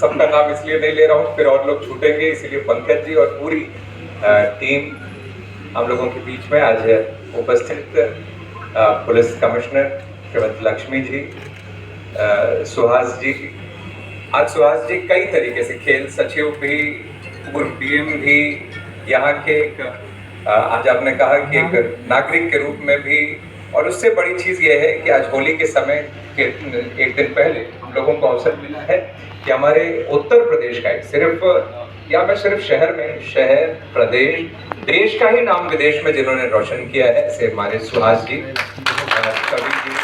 सबका नाम इसलिए नहीं ले रहा हूँ, फिर और लोग छूटेंगे, इसीलिए पंकज जी और पूरी टीम हम लोगों के बीच में आज उपस्थित पुलिस कमिश्नर श्रीमती लक्ष्मी जी, सुहास जी। आज सुहास जी कई तरीके से, खेल सचिव भी, पूर्व पीएम भी, यहाँ के आज आपने कहा कि एक नागरिक के रूप में भी, और उससे बड़ी चीज़ ये है कि आज होली के समय के एक दिन पहले हम लोगों को अवसर मिला है कि हमारे उत्तर प्रदेश का सिर्फ शहर में, शहर, प्रदेश, देश का ही नाम विदेश में जिन्होंने रोशन किया है, ऐसे हमारे सुहास जी, कवि जी,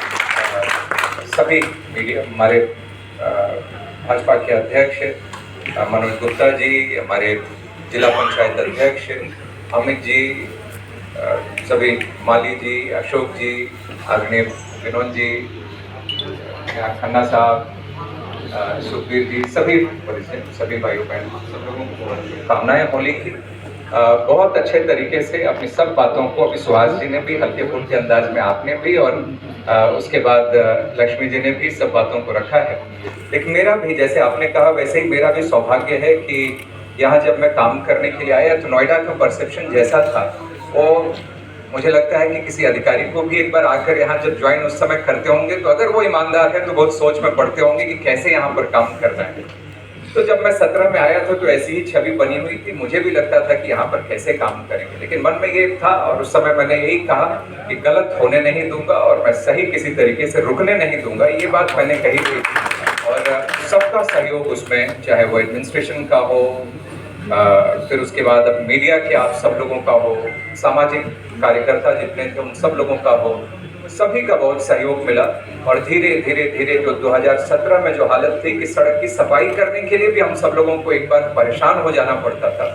सभी मीडिया, हमारे भाजपा के अध्यक्ष मनोज गुप्ता जी, हमारे जिला पंचायत अध्यक्ष अमित जी, सभी माली जी, अशोक जी, आदरणीय विनोद जी, खन्ना साहब, सुखबीर जी, सभी भाइयों बहनों, सब लोगों को बहुत शुभकामनाएं होली की। बहुत अच्छे तरीके से अपनी सब बातों को अभी सुहास जी ने भी हल्के फुल्के अंदाज में, आपने भी, और उसके बाद लक्ष्मी जी ने भी सब बातों को रखा है। लेकिन मेरा भी, जैसे आपने कहा वैसे ही मेरा भी सौभाग्य है कि यहाँ जब मैं काम करने के लिए आया तो नोएडा का परसेप्शन जैसा था वो मुझे लगता है कि किसी अधिकारी को भी एक बार आकर यहाँ जब ज्वाइन उस समय करते होंगे तो अगर वो ईमानदार है तो बहुत सोच में पड़ते होंगे कि कैसे यहाँ पर काम करना है। तो जब मैं 17 में आया था तो ऐसी ही छवि बनी हुई थी, मुझे भी लगता था कि यहाँ पर कैसे काम करेंगे, लेकिन मन में ये था और उस समय मैंने यही कहा कि गलत होने नहीं दूंगा और मैं सही किसी तरीके से रुकने नहीं दूंगा, ये बात मैंने कही थी। और सबका सहयोग उसमें, चाहे वो एडमिनिस्ट्रेशन का हो, फिर उसके बाद अब मीडिया के आप सब लोगों का हो, सामाजिक कार्यकर्ता जितने थे उन सब लोगों का हो, सभी का बहुत सहयोग मिला। और धीरे धीरे जो 2017 में जो हालत थी कि सड़क की सफाई करने के लिए भी हम सब लोगों को एक बार परेशान हो जाना पड़ता था,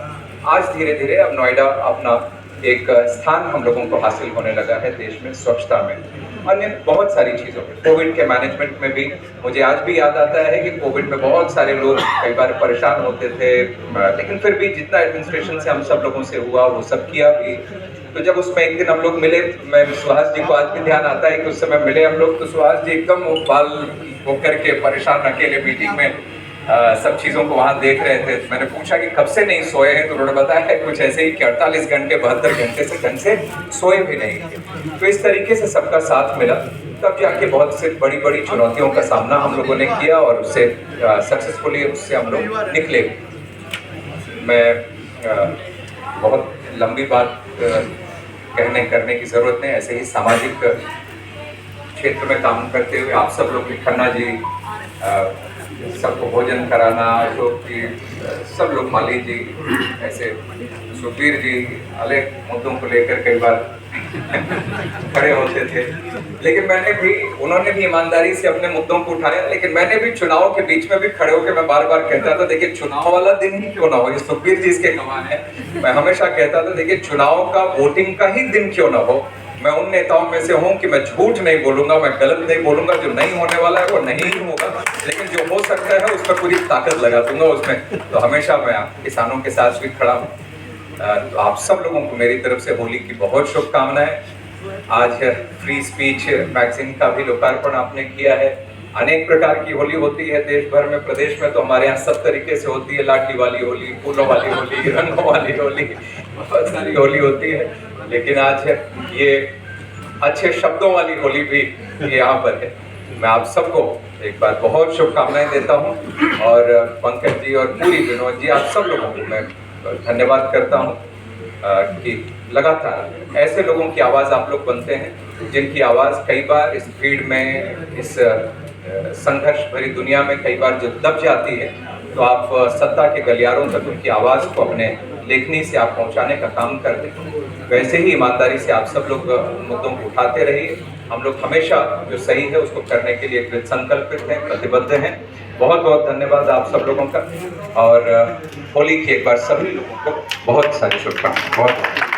आज धीरे धीरे अब नोएडा अपना एक स्थान हम लोगों को हासिल होने लगा है देश में, स्वच्छता में, अन्य बहुत सारी चीज़ों में। कोविड के मैनेजमेंट में भी मुझे आज भी याद आता है कि कोविड में बहुत सारे लोग कई बार परेशान होते थे, लेकिन फिर भी जितना एडमिनिस्ट्रेशन से हम सब लोगों से हुआ वो सब किया भी। तो जब उसमें एक दिन हम लोग मिले, मैं सुहास जी को आज भी ध्यान आता है कि उस समय मिले हम लोग, तो सुहास जी एकदम बाल होकर के परेशान अकेले मीटिंग में सब चीज़ों को वहाँ देख रहे थे। मैंने पूछा कि कब से नहीं सोए हैं, तो उन्होंने बताया कुछ ऐसे ही कि 48 घंटे 72 घंटे से ढंग से सोए भी नहीं थे। तो इस तरीके से सबका साथ मिला, तब जाके बहुत से बड़ी बड़ी चुनौतियों का सामना हम लोगों ने किया और उससे सक्सेसफुली उससे हम लोग निकले। मैं बहुत लंबी बात करने की ज़रूरत नहीं, ऐसे ही सामाजिक क्षेत्र में काम करते हुए आप सब लोग, खन्ना जी, सबको भोजन कराना, अशोक जी, सब लोग, माली जी, ऐसे सुखबीर जी अलग मुद्दों को लेकर कई बार खड़े होते थे, लेकिन उन्होंने भी ईमानदारी से अपने मुद्दों को उठाया। लेकिन मैंने भी चुनाव के बीच में भी खड़े होकर मैं बार बार कहता था, देखिए चुनाव वाला दिन ही क्यों ना हो, ये सुखबीर जी इसके कमाल है, मैं हमेशा कहता था देखिए चुनाव का, वोटिंग का ही दिन क्यों ना हो। मैं उन नेताओं में से हूँ कि मैं झूठ नहीं बोलूंगा, मैं गलत नहीं बोलूंगा, जो नहीं होने वाला है वो नहीं ही होगा, लेकिन जो हो सकता है उसमें पूरी ताकत लगा दूंगा उसमें। तो हमेशा मैं किसानों के साथ भी खड़ा हूँ। तो आप सब लोगों को मेरी तरफ से होली की बहुत शुभकामनाएं। आज फ्री स्पीच मैगजीन का भी लोकार्पण आपने किया है। अनेक प्रकार की होली होती है देश भर में, प्रदेश में तो हमारे यहाँ सब तरीके से होती है, लाठी वाली होली, फूलों वाली होली, रंगों वाली होली, बहुत सारी होली होती है, लेकिन आज ये अच्छे शब्दों वाली होली भी यहाँ पर है। मैं आप सबको एक बार बहुत शुभकामनाएं देता हूँ और पंकज जी और पूरी विनोद जी, आप सब लोगों को मैं धन्यवाद करता हूँ कि लगातार ऐसे लोगों की आवाज़ आप लोग बनते हैं जिनकी आवाज़ कई बार इस भीड़ में, इस संघर्ष भरी दुनिया में कई बार जो दब जाती है, तो आप सत्ता के गलियारों तक उनकी आवाज़ को अपने लेखनी से आप पहुंचाने का काम करते हैं। वैसे ही ईमानदारी से आप सब लोग मुद्दों को उठाते रहिए। हम लोग हमेशा जो सही है उसको करने के लिए कृत संकल्पित हैं, प्रतिबद्ध हैं। बहुत बहुत धन्यवाद आप सब लोगों का, और होली की एक बार सभी लोगों को बहुत सारी शुभकामनाएं। बहुत